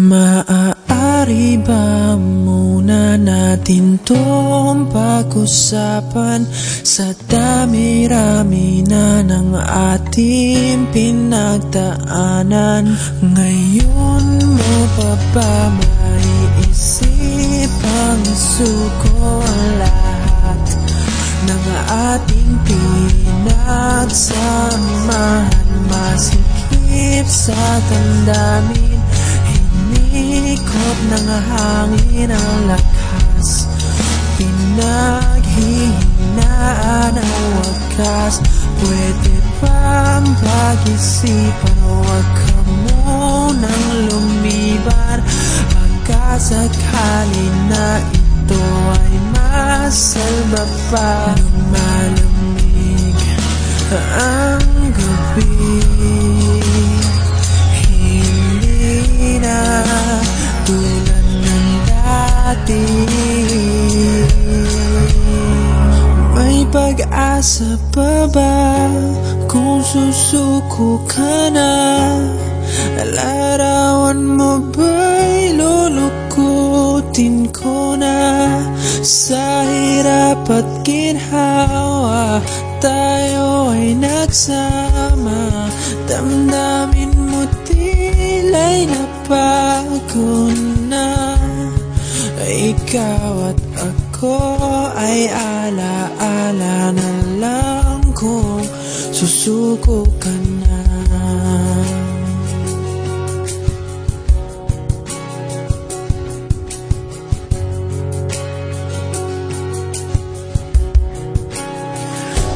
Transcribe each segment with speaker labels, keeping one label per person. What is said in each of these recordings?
Speaker 1: Maaari ba muna natin tong pag-usapan? Sa dami-rami na ng ating pinagdaanan, ngayon mo pa ba maiisip ang isuko ang lahat ng ating pinagsamahan? Masikip sa damdamin, ikot ng hangin ang lakas, pinaghihinaan ang wakas. Pwede bang pag-isipan, huwag ka munang lumiban, pagkasakali na ito ay masalba pa. Lumalamig ang gabi, tulad ng dati. May pag-asa pa ba kung susuko ka na? Larawan mo ba'y lulukutin ko na? Sa hirap at ginhawa tayo ay nagsama, damdamin mo tila'y nabago na. Ikaw at ako ay alaala na lang kung susuko ka na.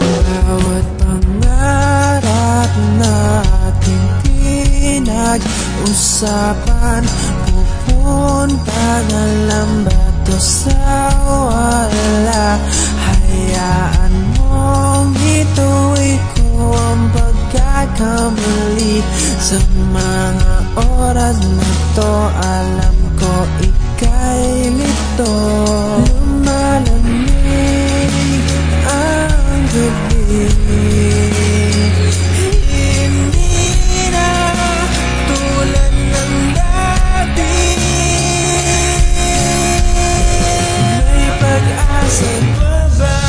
Speaker 1: Bawat pangarap natin pinag-usapan, pupunta na lang ba to sa wala? Hayaan mong ituloy ko ang pagkakamali. Sa mga oras na to, alam ko ika'y lito. Lumalamig ang gabi, hindi na tulad ng dati. May pag-asa pa ba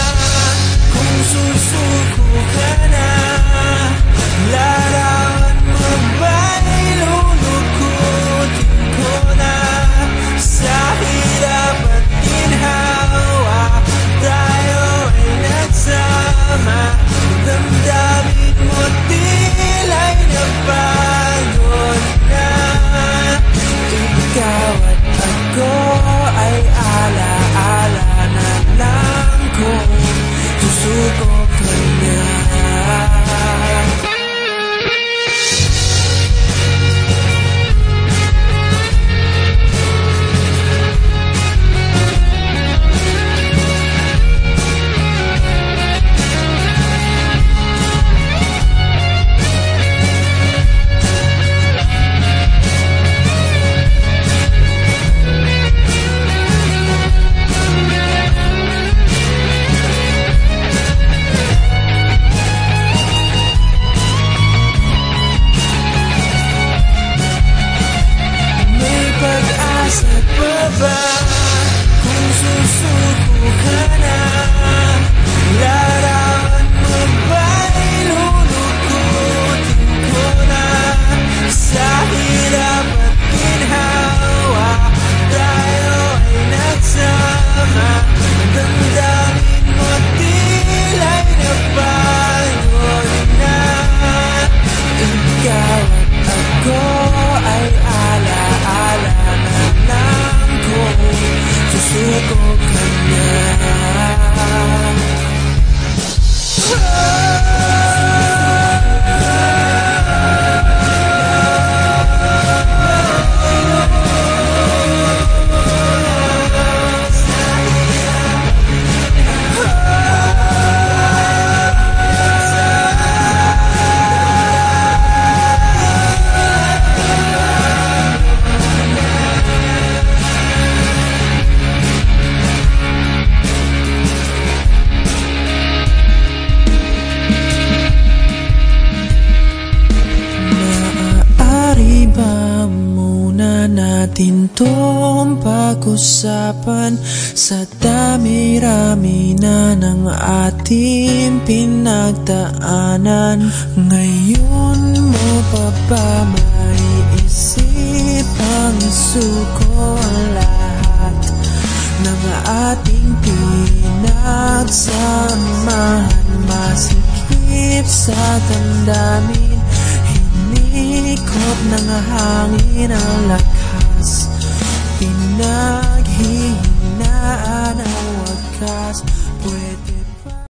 Speaker 1: kung susuko ka na? Larawan mo ba'y lulukutin ko na? Sa hirap at gantong pag-usapan sa dami-rami na ng ating pinagdaanan. Ngayon mo pa ba maiisip ang isuko ang lahat ng ating pinagsamahan? Masikip sa damdamin, hinikot ng hangin ang lakas, pinaghihinaan ang wakas. Pwede